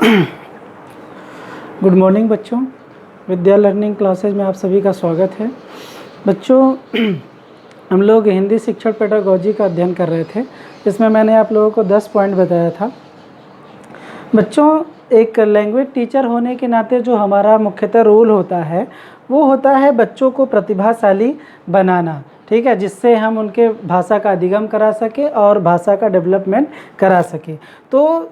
Good morning बच्चों, विद्या learning classes में आप सभी का स्वागत है। बच्चों, हम लोग हिंदी शिक्षण पेडागोजी का अध्ययन कर रहे थे, जिसमें मैंने आप लोगों को 10 पॉइंट बताया था। बच्चों, एक लैंग्वेज टीचर होने के नाते जो हमारा मुख्यतः रोल होता है वो होता है बच्चों को प्रतिभाशाली बनाना, ठीक है, जिससे हम उनके भाषा का अधिगम करा सके और भाषा का डेवलपमेंट करा सके। तो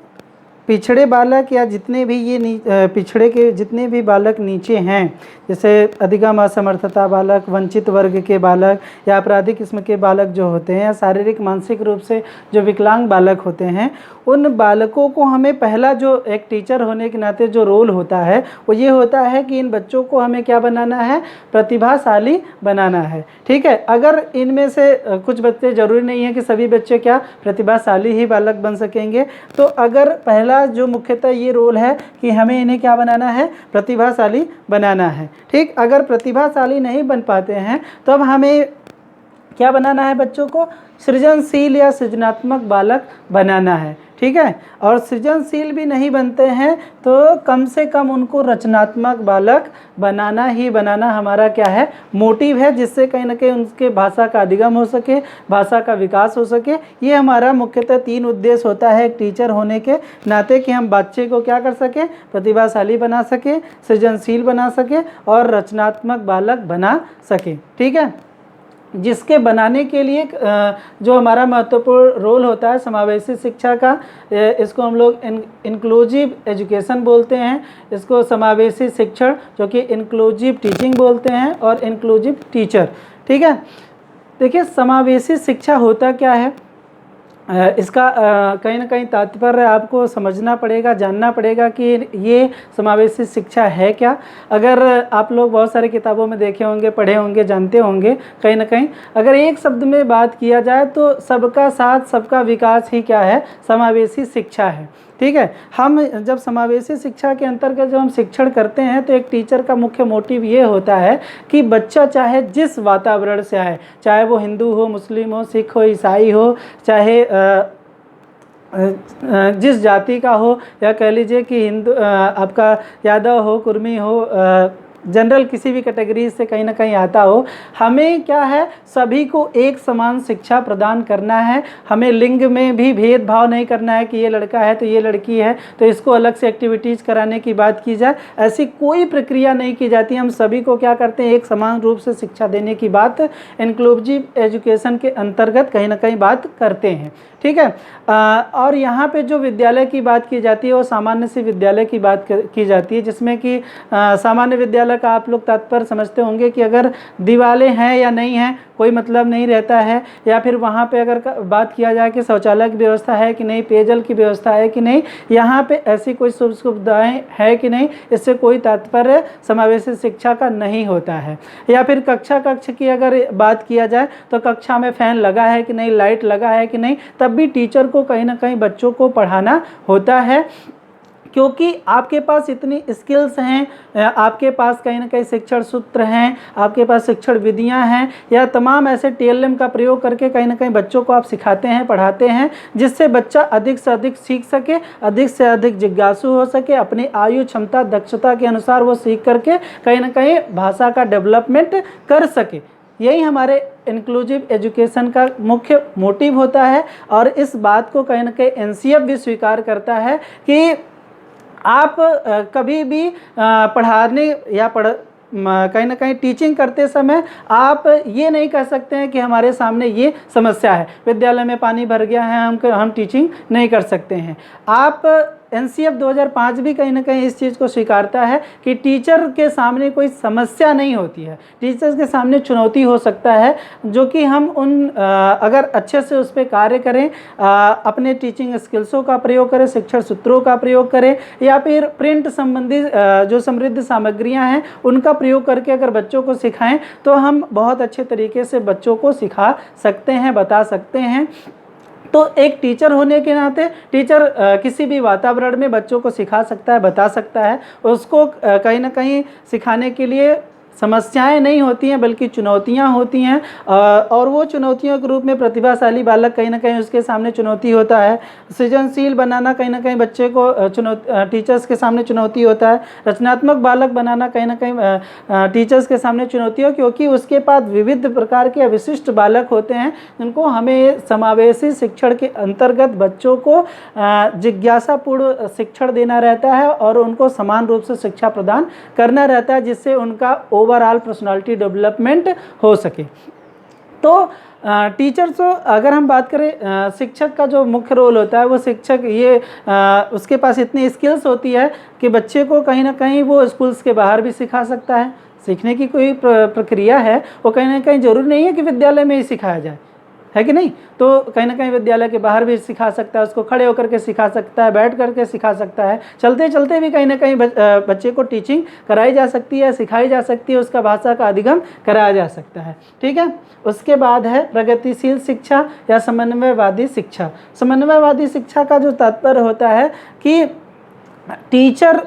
पिछड़े बालक या जितने भी पिछड़े के जितने भी बालक नीचे हैं, जैसे अधिगम असमर्थता बालक, वंचित वर्ग के बालक या आपराधिक किस्म के बालक जो होते हैं, या शारीरिक मानसिक रूप से जो विकलांग बालक होते हैं, उन बालकों को हमें पहला जो एक टीचर होने के नाते जो रोल होता है वो ये होता है कि इन बच्चों को हमें क्या बनाना है, प्रतिभाशाली बनाना है। ठीक है, अगर इनमें से कुछ बच्चे, ज़रूरी नहीं है कि सभी बच्चे क्या प्रतिभाशाली ही बालक बन सकेंगे, तो अगर पहला जो मुख्यतः ये रोल है कि हमें इन्हें क्या बनाना है, प्रतिभाशाली बनाना है। ठीक, अगर प्रतिभाशाली नहीं बन पाते हैं तो अब हमें क्या बनाना है, बच्चों को सृजनशील या सृजनात्मक बालक बनाना है। ठीक है, और सृजनशील भी नहीं बनते हैं तो कम से कम उनको रचनात्मक बालक बनाना ही बनाना हमारा क्या है, मोटिव है, जिससे कहीं ना कहीं उनके भाषा का अधिगम हो सके, भाषा का विकास हो सके। ये हमारा मुख्यतः 3 उद्देश्य होता है एक टीचर होने के नाते, कि हम बच्चे को क्या कर सके, प्रतिभाशाली बना सके, सृजनशील बना सके और रचनात्मक बालक बना सके। ठीक है, जिसके बनाने के लिए जो हमारा महत्वपूर्ण रोल होता है समावेशी शिक्षा का, इसको हम लोग इंक्लूसिव एजुकेशन बोलते हैं, इसको समावेशी शिक्षण जो कि इंक्लूसिव टीचिंग बोलते हैं, और इंक्लूसिव टीचर। ठीक है, देखिए समावेशी शिक्षा होता क्या है, इसका कहीं ना कहीं तात्पर्य आपको समझना पड़ेगा, जानना पड़ेगा कि ये समावेशी शिक्षा है क्या। अगर आप लोग बहुत सारी किताबों में देखे होंगे, पढ़े होंगे, जानते होंगे, कहीं ना कहीं अगर एक शब्द में बात किया जाए तो सबका साथ सबका विकास ही क्या है, समावेशी शिक्षा है। ठीक है, हम जब समावेशी शिक्षा के अंतर्गत जब हम शिक्षण करते हैं तो एक टीचर का मुख्य मोटिव ये होता है कि बच्चा चाहे जिस वातावरण से आए, चाहे वो हिंदू हो, मुस्लिम हो, सिख हो, ईसाई हो, चाहे जिस जाति का हो, या कह लीजिए कि हिंदू आपका यादव हो, कुर्मी हो, जनरल किसी भी कैटेगरी से कहीं ना कहीं आता हो, हमें क्या है, सभी को एक समान शिक्षा प्रदान करना है। हमें लिंग में भी भेदभाव नहीं करना है कि ये लड़का है तो ये लड़की है तो इसको अलग से एक्टिविटीज़ कराने की बात की जाए, ऐसी कोई प्रक्रिया नहीं की जाती। हम सभी को क्या करते हैं, एक समान रूप से शिक्षा देने की बात इंक्लूसिव एजुकेशन के अंतर्गत कहीं ना कहीं बात करते हैं। ठीक है, और यहाँ पे जो विद्यालय की बात की जाती है वो सामान्य से विद्यालय की बात की जाती है, जिसमें कि सामान्य विद्यालय का आप लोग तात्पर्य समझते होंगे कि अगर दीवारें हैं या नहीं हैं कोई मतलब नहीं रहता है, या फिर वहाँ पे अगर बात किया जाए कि शौचालय की व्यवस्था है कि नहीं, पेयजल की व्यवस्था है कि नहीं, यहाँ पे ऐसी कोई सुविधाएँ है कि नहीं, इससे कोई तात्पर्य समावेशी शिक्षा का नहीं होता है। या फिर कक्ष की अगर बात किया जाए तो कक्षा में फ़ैन लगा है कि नहीं, लाइट लगा है कि नहीं, तब भी टीचर को कहीं ना कहीं बच्चों को पढ़ाना होता है, क्योंकि आपके पास इतनी स्किल्स हैं, आपके पास कहीं ना कहीं शिक्षण सूत्र हैं, आपके पास शिक्षण विधियां हैं, या तमाम ऐसे TLM का प्रयोग करके कहीं ना कहीं बच्चों को आप सिखाते हैं, पढ़ाते हैं, जिससे बच्चा अधिक से अधिक सीख सके, अधिक से अधिक जिज्ञासु हो सके, अपनी आयु, क्षमता, दक्षता के अनुसार वो सीख करके कहीं ना कहीं भाषा का डेवलपमेंट कर सके। यही हमारे इंक्लूसिव एजुकेशन का मुख्य मोटिव होता है, और इस बात को कहीं ना कहीं NCF भी स्वीकार करता है कि आप कभी भी पढ़ाने या कहीं ना कहीं टीचिंग करते समय आप ये नहीं कह सकते हैं कि हमारे सामने ये समस्या है, विद्यालय में पानी भर गया है, हम टीचिंग नहीं कर सकते हैं। आप NCF 2005 भी कहीं ना कहीं इस चीज़ को स्वीकारता है कि टीचर के सामने कोई समस्या नहीं होती है, टीचर्स के सामने चुनौती हो सकता है, जो कि हम अगर अच्छे से उस पर कार्य करें, अपने टीचिंग स्किल्सों का प्रयोग करें, शिक्षण सूत्रों का प्रयोग करें, या फिर प्रिंट संबंधी जो समृद्ध सामग्रियां हैं उनका प्रयोग करके अगर बच्चों को सिखाएं तो हम बहुत अच्छे तरीके से बच्चों को सिखा सकते हैं, बता सकते हैं। तो एक टीचर होने के नाते टीचर किसी भी वातावरण में बच्चों को सिखा सकता है, बता सकता है, उसको कहीं ना कहीं सिखाने के लिए समस्याएं नहीं होती हैं बल्कि चुनौतियां होती हैं, और वो चुनौतियों के रूप में प्रतिभाशाली बालक कहीं ना कहीं उसके सामने चुनौती होता है। सृजनशील बनाना कहीं ना कहीं बच्चे को टीचर्स के सामने चुनौती होता है। रचनात्मक बालक बनाना कहीं ना कहीं टीचर्स के सामने चुनौती हो, क्योंकि उसके पास विविध प्रकार के विशिष्ट बालक होते हैं जिनको हमें समावेशी शिक्षण के अंतर्गत बच्चों को जिज्ञासापूर्ण शिक्षण देना रहता है और उनको समान रूप से शिक्षा प्रदान करना रहता है, जिससे उनका ओवरऑल पर्सनालिटी डेवलपमेंट हो सके। तो टीचर्स, अगर हम बात करें शिक्षक का जो मुख्य रोल होता है, वो शिक्षक ये उसके पास इतनी स्किल्स होती है कि बच्चे को कहीं ना कहीं वो स्कूल्स के बाहर भी सिखा सकता है। सीखने की कोई प्रक्रिया है, वो कहीं ना कहीं ज़रूरी नहीं है कि विद्यालय में ही सिखाया जाए, है कि नहीं। तो कहीं ना कहीं विद्यालय के बाहर भी सिखा सकता है, उसको खड़े होकर के सिखा सकता है, बैठ करके सिखा सकता है, चलते चलते भी कहीं ना कहीं बच्चे को टीचिंग कराई जा सकती है, सिखाई जा सकती है, उसका भाषा का अधिगम कराया जा सकता है। ठीक है। उसके बाद है प्रगतिशील शिक्षा या समन्वयवादी शिक्षा। समन्वयवादी शिक्षा का जो तात्पर्य होता है कि टीचर,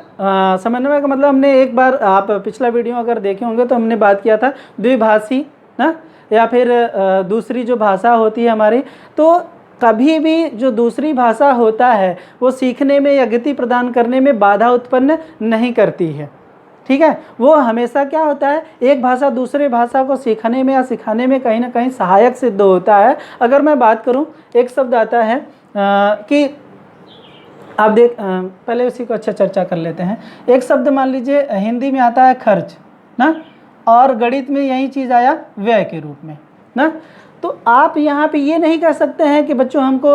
समन्वय का मतलब, हमने एक बार, आप पिछला वीडियो अगर देखे होंगे तो हमने बात किया था द्विभाषी ना, या फिर दूसरी जो भाषा होती है हमारी, तो कभी भी जो दूसरी भाषा होता है वो सीखने में या गति प्रदान करने में बाधा उत्पन्न नहीं करती है। ठीक है। वो हमेशा क्या होता है, एक भाषा दूसरे भाषा को सीखने में या सिखाने में कहीं ना कहीं सहायक सिद्ध होता है। अगर मैं बात करूं, एक शब्द आता है कि आप पहले उसी को अच्छा चर्चा कर लेते हैं। एक शब्द मान लीजिए हिंदी में आता है खर्च ना, और गणित में यही चीज़ आया व्यय के रूप में ना। तो आप यहाँ पे ये नहीं कह सकते हैं कि बच्चों हमको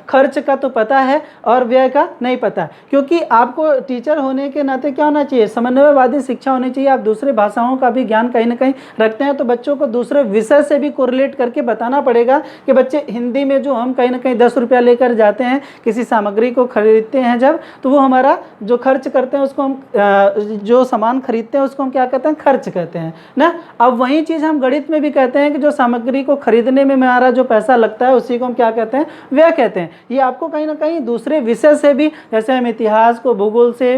खर्च का तो पता है और व्यय का नहीं पता, क्योंकि आपको टीचर होने के नाते क्या होना चाहिए, समन्वयवादी शिक्षा होनी चाहिए। आप दूसरे भाषाओं का भी ज्ञान कहीं ना कहीं रखते हैं, तो बच्चों को दूसरे विषय से भी कोरिलेट करके बताना पड़ेगा कि बच्चे हिंदी में जो हम कहीं ना कहीं 10 रुपया लेकर जाते हैं किसी सामग्री को खरीदते हैं जब, तो वो हमारा जो खर्च करते हैं उसको हम जो सामान खरीदते हैं उसको हम क्या कहते हैं, खर्च कहते हैं ना। अब वही चीज़ हम गणित में भी कहते हैं कि जो सामग्री को खरीदने में हमारा जो पैसा लगता है उसी को हम क्या कहते हैं, व्यय कहते हैं। ये आपको कहीं ना कहीं दूसरे विषय से भी, जैसे हम इतिहास को भूगोल से,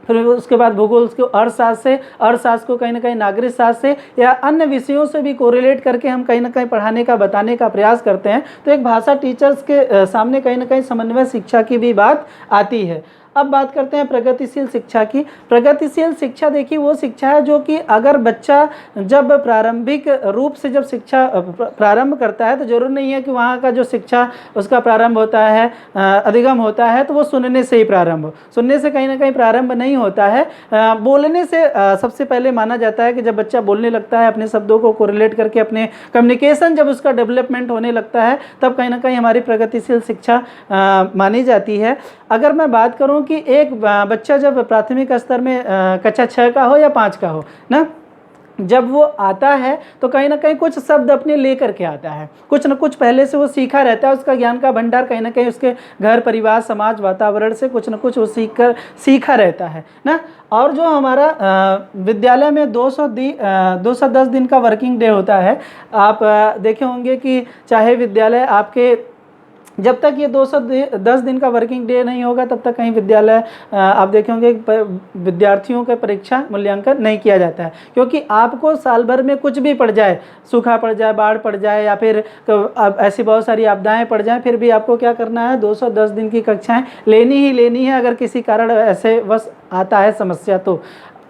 फिर उसके बाद भूगोल को अर्थशास्त्र से, अर्थशास्त्र को कहीं ना कहीं नागरिक शास्त्र से या अन्य विषयों से भी कोरिलेट करके हम कहीं ना कहीं पढ़ाने का, बताने का प्रयास करते हैं। तो एक भाषा टीचर्स के सामने कहीं ना कहीं समन्वय शिक्षा की भी बात आती है। अब बात करते हैं प्रगतिशील शिक्षा की। प्रगतिशील शिक्षा देखिए वो शिक्षा है जो कि अगर बच्चा जब प्रारंभिक रूप से जब शिक्षा प्रारंभ करता है, तो जरूर नहीं है कि वहाँ का जो शिक्षा उसका प्रारंभ होता है, अधिगम होता है, तो वो सुनने से ही प्रारंभ हो। सुनने से कहीं ना कहीं प्रारंभ नहीं होता है, बोलने से सबसे पहले माना जाता है कि जब बच्चा बोलने लगता है, अपने शब्दों को कोरिलेट करके अपने कम्युनिकेशन जब उसका डेवलपमेंट होने लगता है, तब कहीं ना कहीं हमारी प्रगतिशील शिक्षा मानी जाती है। अगर मैं बात करूं कि एक बच्चा जब प्राथमिक स्तर में कक्षा 6 का हो या 5 का हो ना, जब वो आता है तो कहीं ना कहीं कुछ शब्द अपने लेकर के आता है, कुछ न कुछ पहले से वो सीखा रहता है। उसका ज्ञान का भंडार कहीं ना कहीं उसके घर परिवार समाज वातावरण से कुछ न कुछ वो सीखा रहता है ना। और जो हमारा विद्यालय में 210 दिन का वर्किंग डे होता है, आप देखे होंगे कि चाहे विद्यालय आपके, जब तक ये 210 दिन का वर्किंग डे नहीं होगा तब तक कहीं विद्यालय आप देखे होंगे विद्यार्थियों का परीक्षा मूल्यांकन नहीं किया जाता है, क्योंकि आपको साल भर में कुछ भी पड़ जाए, सूखा पड़ जाए, बाढ़ पड़ जाए, या फिर ऐसी बहुत सारी आपदाएं पड़ जाएं, फिर भी आपको क्या करना है, 210 दिन की कक्षाएं लेनी ही लेनी है। अगर किसी कारण ऐसे बस आता है समस्या, तो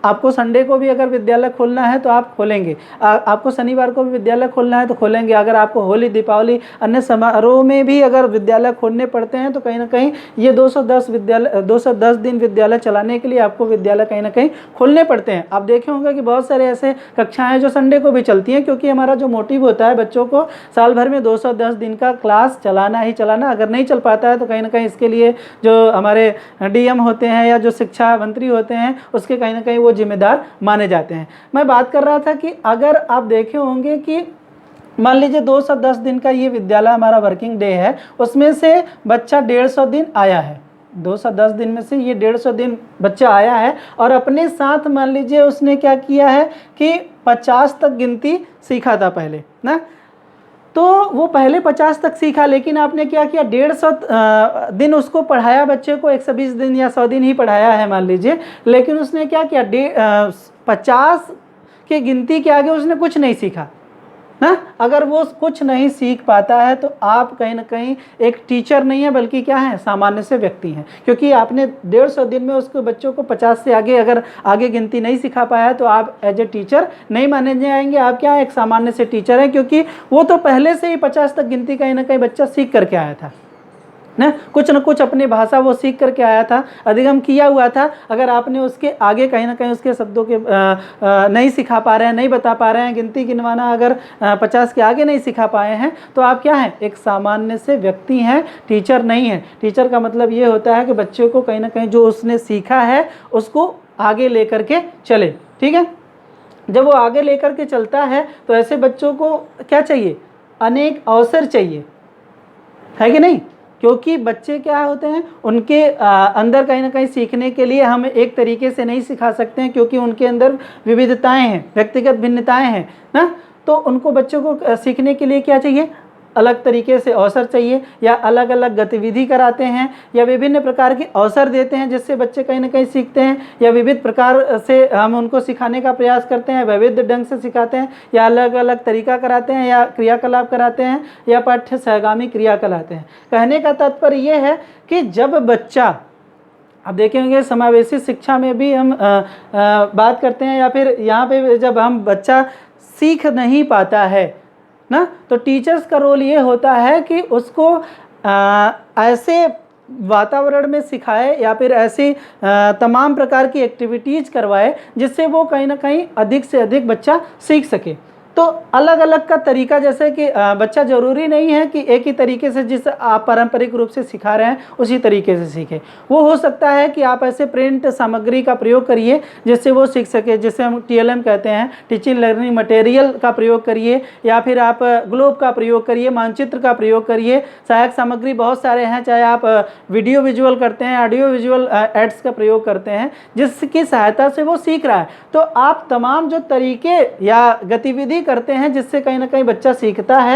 आपको संडे को भी अगर विद्यालय खोलना है तो आप खोलेंगे, आपको शनिवार को भी विद्यालय खोलना है तो खोलेंगे। अगर आपको होली, दीपावली, अन्य समारोह में भी अगर विद्यालय खोलने पड़ते हैं, तो कहीं ना कहीं ये 210 दिन विद्यालय चलाने के लिए आपको विद्यालय कहीं ना कहीं खोलने पड़ते हैं। आप देखे होंगे कि बहुत सारे ऐसे कक्षाएँ जो संडे को भी चलती हैं, क्योंकि हमारा जो मोटिव होता है बच्चों को साल भर में 210 दिन का क्लास चलाना ही चलाना। अगर नहीं चल पाता है तो कहीं ना कहीं इसके लिए जो हमारे डीएम होते हैं या जो शिक्षा मंत्री होते हैं, उसके कहीं ना कहीं वो जिम्मेदार माने जाते हैं। मैं बात कर रहा था कि अगर आप देखे होंगे कि मान लीजिए 210 दिन का ये विद्यालय हमारा वर्किंग डे है, उसमें से बच्चा 150 दिन आया है, 210 दिन में से ये 150 दिन बच्चा आया है, और अपने साथ मान लीजिए उसने क्या किया है कि 50 तक गिनती सीखा था पहले ना। तो वो पहले 50 तक सीखा, लेकिन आपने क्या किया, 150 दिन उसको पढ़ाया, बच्चे को 120 दिन या 100 दिन ही पढ़ाया है मान लीजिए, लेकिन उसने क्या किया, 50 कि गिनती के आगे उसने कुछ नहीं सीखा ना, अगर वो कुछ नहीं सीख पाता है तो आप कहीं ना कहीं एक टीचर नहीं है बल्कि क्या है, सामान्य से व्यक्ति हैं। क्योंकि आपने 150 दिन में उसको बच्चों को 50 से आगे अगर आगे गिनती नहीं सिखा पाया तो आप एज ए टीचर नहीं माने जाएंगे, आप क्या है, एक सामान्य से टीचर हैं। क्योंकि वो तो पहले से ही 50 तक गिनती कहीं ना कहीं बच्चा सीख करके आया था ना कुछ अपनी भाषा वो सीख करके आया था, अधिगम किया हुआ था। अगर आपने उसके आगे कहीं ना कहीं उसके शब्दों के नहीं सिखा पा रहे हैं, नहीं बता पा रहे हैं, गिनती गिनवाना अगर 50 के आगे नहीं सिखा पाए हैं तो आप क्या हैं, एक सामान्य से व्यक्ति हैं, टीचर नहीं है। टीचर का मतलब ये होता है कि बच्चे को कहीं ना कहीं जो उसने सीखा है उसको आगे लेकर के चले। ठीक है, जब वो आगे लेकर के चलता है तो ऐसे बच्चों को क्या चाहिए, अनेक अवसर चाहिए, है कि नहीं। क्योंकि बच्चे क्या होते हैं, उनके अंदर कहीं ना कहीं सीखने के लिए हम एक तरीके से नहीं सिखा सकते हैं, क्योंकि उनके अंदर विविधताएं हैं, व्यक्तिगत भिन्नताएं हैं ना। तो उनको बच्चों को सीखने के लिए क्या चाहिए, अलग तरीके से अवसर चाहिए, या अलग अलग गतिविधि कराते हैं, या विभिन्न प्रकार के अवसर देते हैं जिससे बच्चे कहीं ना कहीं सीखते हैं, या विविध प्रकार से हम उनको सिखाने का प्रयास करते हैं, विविध ढंग से सिखाते हैं, या अलग अलग तरीका कराते हैं, या क्रियाकलाप कराते हैं, या पाठ्य सहगामी क्रिया कराते हैं। कहने का तात्पर्य यह है कि जब बच्चा, अब देखेंगे समावेशी शिक्षा में भी हम बात करते हैं, या फिर यहाँ पे जब हम बच्चा सीख नहीं पाता है ना, तो टीचर्स का रोल ये होता है कि उसको ऐसे वातावरण में सिखाए या फिर ऐसी तमाम प्रकार की एक्टिविटीज़ करवाए जिससे वो कहीं ना कहीं अधिक से अधिक बच्चा सीख सके। तो अलग अलग का तरीका, जैसे कि बच्चा ज़रूरी नहीं है कि एक ही तरीके से जिस आप पारंपरिक रूप से सिखा रहे हैं उसी तरीके से सीखे। वो हो सकता है कि आप ऐसे प्रिंट सामग्री का प्रयोग करिए जिससे वो सीख सके, जिसे हम TLM कहते हैं, टीचिंग लर्निंग मटेरियल का प्रयोग करिए, या फिर आप ग्लोब का प्रयोग करिए, मानचित्र का प्रयोग करिए। सहायक सामग्री बहुत सारे हैं, चाहे आप वीडियो विजुअल करते हैं, ऑडियो विजुअल एड्स का प्रयोग करते हैं, जिसकी सहायता से वो सीख रहा है। तो आप तमाम जो तरीके या गतिविधि करते हैं जिससे कहीं ना कहीं बच्चा सीखता है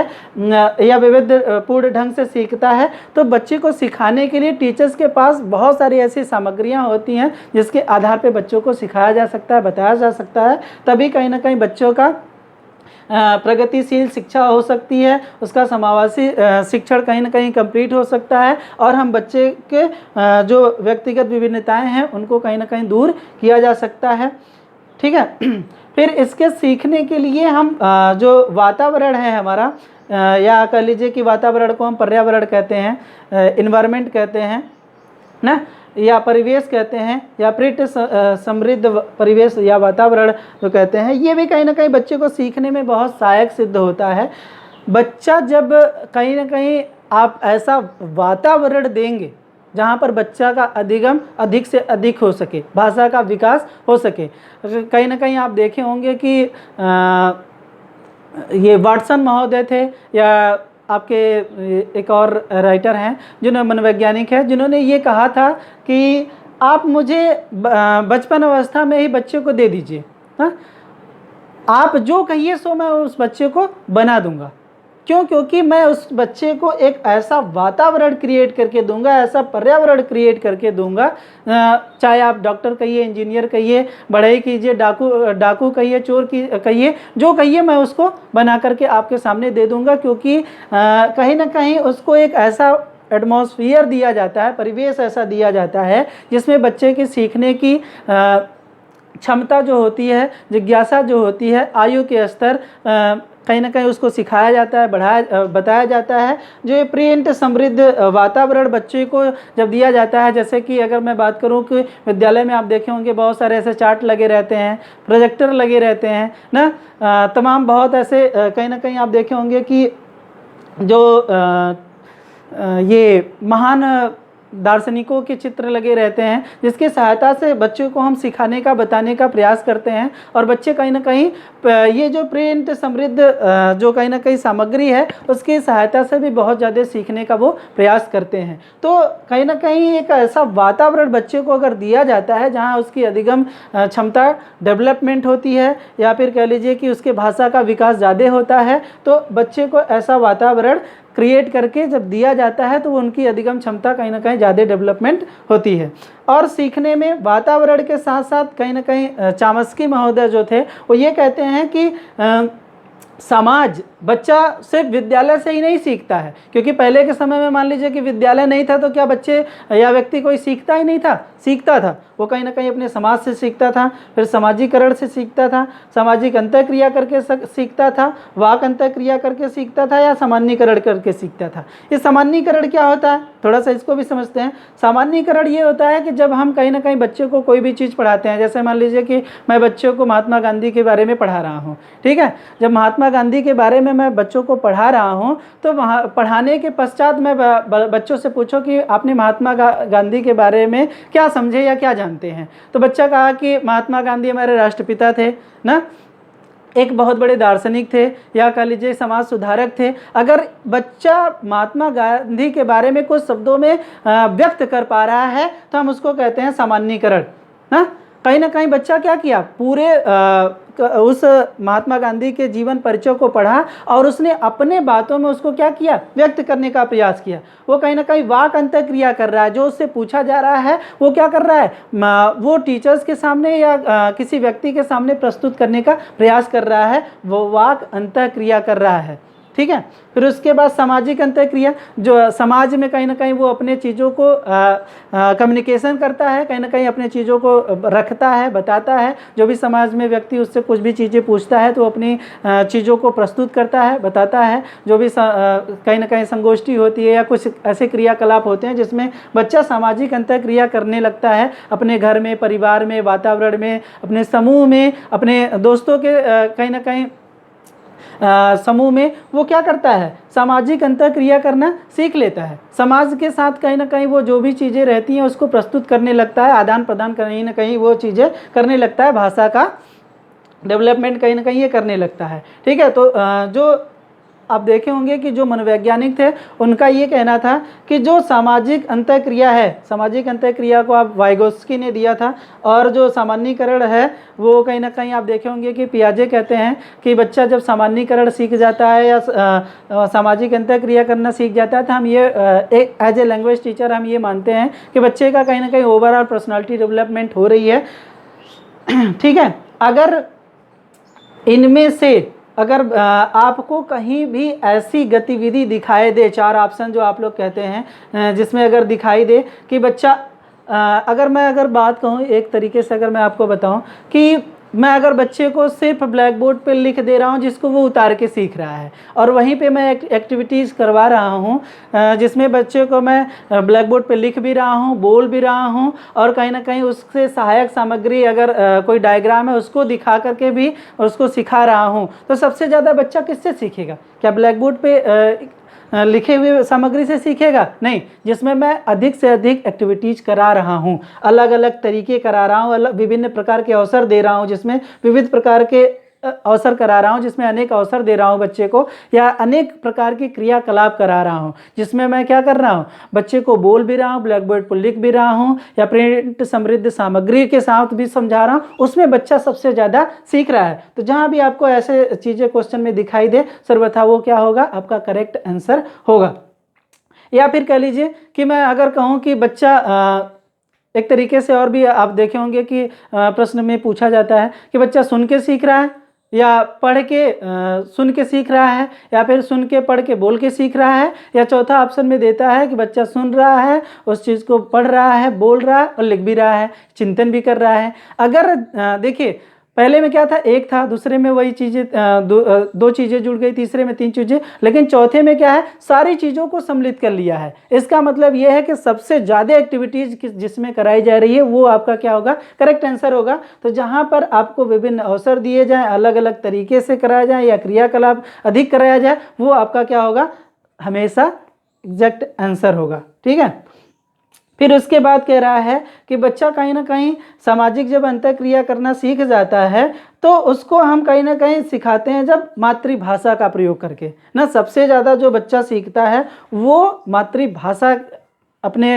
या विविध पूर्ण ढंग से सीखता है, तो बच्चे को सिखाने के लिए टीचर्स के पास बहुत सारी ऐसी सामग्रियां होती हैं जिसके आधार पे बच्चों को सिखाया जा सकता है, बताया जा सकता है। तभी कहीं ना कहीं बच्चों का प्रगतिशील शिक्षा हो सकती है, उसका समावेशी शिक्षण कहीं ना कहीं कंप्लीट हो सकता है, और हम बच्चे के जो व्यक्तिगत विभिन्नताएं हैं उनको कहीं ना कहीं दूर किया जा सकता है। ठीक है, फिर इसके सीखने के लिए हम जो वातावरण है हमारा, या कह लीजिए कि वातावरण को हम पर्यावरण कहते हैं, इन्वायरमेंट कहते हैं ना, या परिवेश कहते हैं, या प्रिट समृद्ध परिवेश या वातावरण जो कहते हैं, ये भी कहीं ना कहीं बच्चे को सीखने में बहुत सहायक सिद्ध होता है। बच्चा जब कहीं ना कहीं आप ऐसा वातावरण देंगे जहाँ पर बच्चा का अधिगम अधिक से अधिक हो सके, भाषा का विकास हो सके। कहीं ना कहीं आप देखे होंगे कि ये वाटसन महोदय थे, या आपके एक और राइटर हैं जिन्होंने मनोवैज्ञानिक है, जिन्होंने ये कहा था कि आप मुझे बचपन अवस्था में ही बच्चे को दे दीजिए, हाँ, आप जो कहिए सो मैं उस बच्चे को बना दूंगा। क्यों? क्योंकि मैं उस बच्चे को एक ऐसा वातावरण क्रिएट करके दूंगा, ऐसा पर्यावरण क्रिएट करके दूंगा, चाहे आप डॉक्टर कहिए, इंजीनियर कहिए, बढ़ई कीजिए, डाकू कहिए, चोर की कहिए, जो कहिए मैं उसको बना करके आपके सामने दे दूंगा। क्योंकि कहीं ना कहीं उसको एक ऐसा एटमॉस्फेयर दिया जाता है, परिवेश ऐसा दिया जाता है जिसमें बच्चे के सीखने की क्षमता जो होती है, जिज्ञासा जो होती है, आयु के स्तर कहीं ना कहीं उसको सिखाया जाता है, बताया जाता है। जो ये प्रिंट समृद्ध वातावरण बच्चे को जब दिया जाता है, जैसे कि अगर मैं बात करूं कि विद्यालय में आप देखे होंगे बहुत सारे ऐसे चार्ट लगे रहते हैं, प्रोजेक्टर लगे रहते हैं ना, तमाम बहुत ऐसे कहीं ना कहीं आप देखे होंगे कि जो ये महान दार्शनिकों के चित्र लगे रहते हैं, जिसकी सहायता से बच्चों को हम सिखाने का, बताने का प्रयास करते हैं, और बच्चे कहीं ना कहीं ये जो प्रिंट समृद्ध जो कहीं ना कहीं सामग्री है उसकी सहायता से भी बहुत ज़्यादा सीखने का वो प्रयास करते हैं। तो कहीं ना कहीं एक ऐसा वातावरण बच्चे को अगर दिया जाता है जहाँ उसकी अधिगम क्षमता डेवलपमेंट होती है, या फिर कह लीजिए कि उसके भाषा का विकास ज़्यादा होता है, तो बच्चे को ऐसा वातावरण क्रिएट करके जब दिया जाता है तो वो उनकी अधिगम क्षमता कहीं ना कहीं ज़्यादा डेवलपमेंट होती है। और सीखने में वातावरण के साथ साथ कहीं ना कहीं चामस्की महोदय जो थे वो ये कहते हैं कि समाज बच्चा सिर्फ विद्यालय से ही नहीं सीखता है, क्योंकि पहले के समय में मान लीजिए कि विद्यालय नहीं था तो क्या बच्चे या व्यक्ति कोई सीखता ही नहीं था, सीखता था वो कहीं ना कहीं अपने समाज से सीखता था, फिर सामाजिकरण से सीखता था, सामाजिक अंतःक्रिया करके सीखता था, वाक अंतःक्रिया करके सीखता था, या सामान्यीकरण करके सीखता था। ये सामान्यीकरण क्या होता है, थोड़ा सा इसको भी समझते हैं। सामान्यीकरण ये होता है कि जब हम कहीं ना कहीं बच्चे को कोई भी चीज़ पढ़ाते हैं, जैसे मान लीजिए कि मैं बच्चों को महात्मा गांधी के बारे में पढ़ा रहा हूँ, ठीक है। जब महात्मा गांधी के बारे में मैं बच्चों को पढ़ा रहा हूँ तो वहाँ पढ़ाने के पश्चात मैं बच्चों से पूछो कि आपने महात्मा गांधी के बारे में क्या समझे या क्या जानते हैं, तो बच्चा कहा कि महात्मा गांधी हमारे राष्ट्रपिता थे ना, एक बहुत बड़े दार्शनिक थे, या कह लीजिए समाज सुधारक थे। अगर बच्चा महात्मा गांधी के बारे में कुछ शब्दों में व्यक्त कर पा रहा है तो हम उसको कहते हैं सामान्यीकरण ना। कहीं ना कहीं बच्चा क्या किया, पूरे उस महात्मा गांधी के जीवन परिचय को पढ़ा और उसने अपने बातों में उसको क्या किया, व्यक्त करने का प्रयास किया। वो कहीं ना कहीं वाक अंतःक्रिया कर रहा है, जो उससे पूछा जा रहा है वो क्या कर रहा है, वो टीचर्स के सामने या किसी व्यक्ति के सामने प्रस्तुत करने का प्रयास कर रहा है, वो वाक अंतःक्रिया कर रहा है, ठीक है। फिर उसके बाद सामाजिक अंतःक्रिया, जो समाज में कहीं ना कहीं वो अपने चीज़ों को कम्युनिकेशन करता है, कहीं ना कहीं अपने चीज़ों को रखता है, बताता है। जो भी समाज में व्यक्ति उससे कुछ भी चीज़ें पूछता है तो अपनी चीज़ों को प्रस्तुत करता है, बताता है। जो भी कहीं ना कहीं संगोष्ठी होती है या कुछ ऐसे क्रियाकलाप होते हैं जिसमें बच्चा सामाजिक अंतःक्रिया करने लगता है, अपने घर में, परिवार में, वातावरण में, अपने समूह में, अपने दोस्तों के कहीं ना कहीं समूह में वो क्या करता है, सामाजिक अंतःक्रिया करना सीख लेता है। समाज के साथ कहीं ना कहीं वो जो भी चीज़ें रहती हैं उसको प्रस्तुत करने लगता है, आदान प्रदान कहीं ना कहीं वो चीज़ें करने लगता है, भाषा का डेवलपमेंट कहीं ना कहीं ये करने लगता है, ठीक है। तो जो आप देखे होंगे कि जो मनोवैज्ञानिक थे उनका ये कहना था कि जो सामाजिक अंतःक्रिया है, सामाजिक अंतःक्रिया को आप वाइगोस्की ने दिया था, और जो सामान्यीकरण है वो कहीं ना कहीं आप देखे होंगे कि पियाजे कहते हैं कि बच्चा जब सामान्यीकरण सीख जाता है या सामाजिक अंतःक्रिया करना सीख जाता है तो हम ये एक एज ए लैंग्वेज टीचर हम ये मानते हैं कि बच्चे का कहीं ना कहीं ओवरऑल पर्सनालिटी डेवलपमेंट हो रही है, ठीक है। अगर इनमें से अगर आपको कहीं भी ऐसी गतिविधि दिखाई दे, 4 ऑप्शन जो आप लोग कहते हैं, जिसमें अगर दिखाई दे कि बच्चा अगर बात कहूँ एक तरीके से, अगर मैं आपको बताऊँ कि मैं अगर बच्चे को सिर्फ ब्लैक बोर्ड पे लिख दे रहा हूँ जिसको वो उतार के सीख रहा है, और वहीं पे मैं एक्टिविटीज़ करवा रहा हूँ जिसमें बच्चे को मैं ब्लैक बोर्ड पे लिख भी रहा हूँ, बोल भी रहा हूँ, और कहीं ना कहीं उससे सहायक सामग्री अगर कोई डायग्राम है उसको दिखा करके भी उसको सिखा रहा हूँ, तो सबसे ज़्यादा बच्चा किससे सीखेगा? क्या ब्लैक बोर्ड पे लिखे हुए सामग्री से सीखेगा? नहीं, जिसमें मैं अधिक से अधिक एक्टिविटीज़ करा रहा हूँ, अलग अलग तरीके करा रहा हूँ, विभिन्न प्रकार के अवसर दे रहा हूँ, जिसमें विविध प्रकार के अवसर करा रहा हूँ, जिसमें अनेक अवसर दे रहा हूँ बच्चे को, या अनेक प्रकार की क्रियाकलाप करा रहा हूँ, जिसमें मैं क्या कर रहा हूँ, बच्चे को बोल भी रहा हूँ, ब्लैक बोर्ड पर लिख भी रहा हूँ, या प्रिंट समृद्ध सामग्री के साथ भी समझा रहा हूँ, उसमें बच्चा सबसे ज़्यादा सीख रहा है। तो जहाँ भी आपको ऐसे चीज़ें क्वेश्चन में दिखाई दे, सर्वथा वो क्या होगा, आपका करेक्ट आंसर होगा। या फिर कह लीजिए कि मैं अगर कहूँ कि बच्चा एक तरीके से और भी आप देखे होंगे कि प्रश्न में पूछा जाता है कि बच्चा सुन के सीख रहा है या पढ़ के सुन के सीख रहा है, या फिर सुन के पढ़ के बोल के सीख रहा है, या चौथा ऑप्शन में देता है कि बच्चा सुन रहा है, उस चीज़ को पढ़ रहा है, बोल रहा है और लिख भी रहा है, चिंतन भी कर रहा है। अगर देखिए पहले में क्या था, एक था, दूसरे में वही चीज़ें दो चीज़ें जुड़ गई, तीसरे में 3 चीज़ें, लेकिन चौथे में क्या है, सारी चीज़ों को सम्मिलित कर लिया है। इसका मतलब यह है कि सबसे ज़्यादा एक्टिविटीज़ जिसमें कराई जा रही है वो आपका क्या होगा, करेक्ट आंसर होगा। तो जहाँ पर आपको विभिन्न अवसर दिए जाएँ, अलग अलग तरीके से कराया जाए या क्रियाकलाप अधिक कराया जाए, वो आपका क्या होगा, हमेशा एग्जैक्ट आंसर होगा, ठीक है। फिर उसके बाद कह रहा है कि बच्चा कहीं ना कहीं सामाजिक जब अंतःक्रिया करना सीख जाता है तो उसको हम कहीं ना कहीं सिखाते हैं जब मातृभाषा का प्रयोग करके ना। सबसे ज़्यादा जो बच्चा सीखता है वो मातृभाषा अपने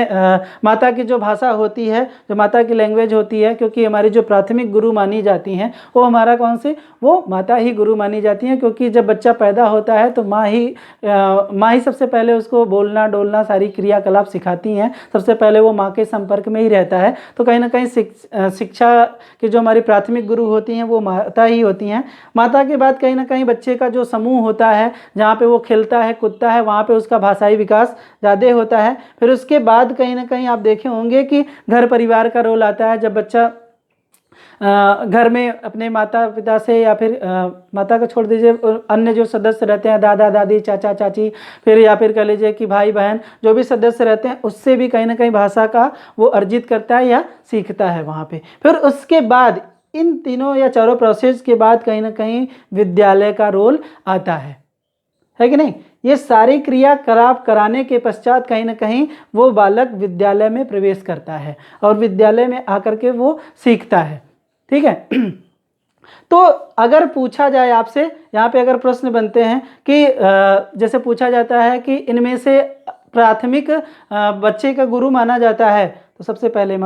माता की जो भाषा होती है, जो माता की लैंग्वेज होती है, क्योंकि हमारी जो प्राथमिक गुरु मानी जाती हैं वो हमारा कौन सी, वो माता ही गुरु मानी जाती हैं। क्योंकि जब बच्चा पैदा होता है तो माँ ही सबसे पहले उसको बोलना डोलना सारी क्रियाकलाप सिखाती हैं। सबसे पहले वो माँ के संपर्क में ही रहता है। तो कहीं ना कहीं शिक्षा की जो हमारी प्राथमिक गुरु होती हैं वो माता ही होती हैं। माता के बाद कहीं ना कहीं बच्चे का जो समूह होता है, जहाँ पे वो खेलता है कूदता है, वहाँ पे उसका भाषाई विकास ज़्यादा होता है। फिर उसके बाद कहीं ना कहीं आप देखे होंगे कि घर परिवार का रोल आता है। जब बच्चा घर में अपने माता पिता से या फिर माता को छोड़ दीजिए, अन्य जो सदस्य रहते हैं, दादा दादी चाचा चाची, फिर या फिर कह लीजिए कि भाई बहन, जो भी सदस्य रहते हैं उससे भी कहीं ना कहीं भाषा का वो अर्जित करता है या सीखता है वहाँ पे। फिर उसके बाद इन तीनों या चारों प्रोसेस के बाद कहीं ना कहीं विद्यालय का रोल आता है कि नहीं। ये सारी क्रियाकलाप कराने के पश्चात कहीं ना कहीं वो बालक विद्यालय में प्रवेश करता है और विद्यालय में आकर के वो सीखता है। ठीक है। तो अगर पूछा जाए आपसे, यहाँ पे अगर प्रश्न बनते हैं कि जैसे पूछा जाता है कि इनमें से प्राथमिक बच्चे का गुरु माना जाता है, तो सबसे पहले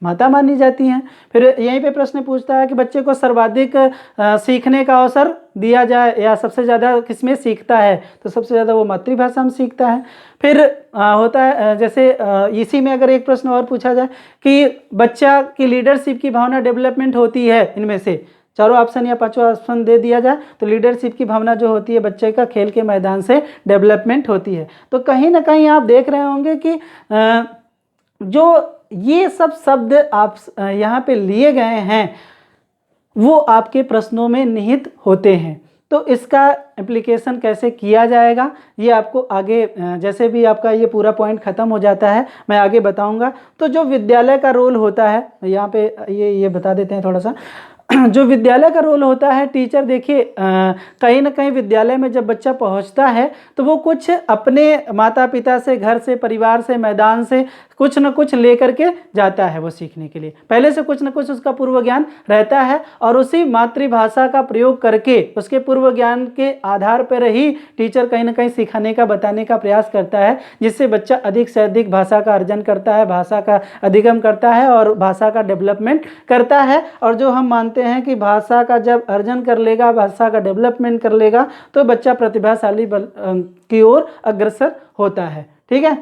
माता मानी जाती हैं। फिर यहीं पे प्रश्न पूछता है कि बच्चे को सर्वाधिक सीखने का अवसर दिया जाए या सबसे ज़्यादा किसमें सीखता है, तो सबसे ज़्यादा वो मातृभाषा में सीखता है। फिर होता है जैसे इसी में अगर एक प्रश्न और पूछा जाए कि बच्चा की लीडरशिप की भावना डेवलपमेंट होती है, इनमें से चारों ऑप्शन या पांचों ऑप्शन दे दिया जाए तो लीडरशिप की भावना जो होती है बच्चे का खेल के मैदान से डेवलपमेंट होती है। तो कहीं ना कहीं आप देख रहे होंगे कि जो ये सब शब्द आप यहाँ पे लिए गए हैं वो आपके प्रश्नों में निहित होते हैं। तो इसका एप्लीकेशन कैसे किया जाएगा ये आपको आगे जैसे भी आपका ये पूरा पॉइंट ख़त्म हो जाता है मैं आगे बताऊंगा। तो जो विद्यालय का रोल होता है, यहाँ पे ये बता देते हैं थोड़ा सा। जो विद्यालय का रोल होता है, टीचर देखिए कहीं ना कहीं विद्यालय में जब बच्चा पहुंचता है तो वो कुछ अपने माता पिता से, घर से, परिवार से, मैदान से कुछ न कुछ लेकर के जाता है वो सीखने के लिए। पहले से कुछ न कुछ उसका पूर्व ज्ञान रहता है और उसी मातृभाषा का प्रयोग करके उसके पूर्व ज्ञान के आधार पर ही टीचर कहीं ना कहीं सिखाने का, बताने का प्रयास करता है, जिससे बच्चा अधिक से अधिक भाषा का अर्जन करता है, भाषा का अधिगम करता है और भाषा का डेवलपमेंट करता है। और जो हम मानते हैं कि भाषा का जब अर्जन कर लेगा, भाषा का डेवलपमेंट कर लेगा तो बच्चा प्रतिभाशाली की ओर अग्रसर होता है। ठीक है।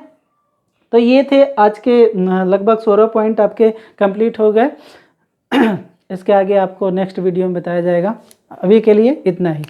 तो ये थे आज के लगभग 16 पॉइंट आपके कंप्लीट हो गए। इसके आगे आपको नेक्स्ट वीडियो में बताया जाएगा। अभी के लिए इतना ही।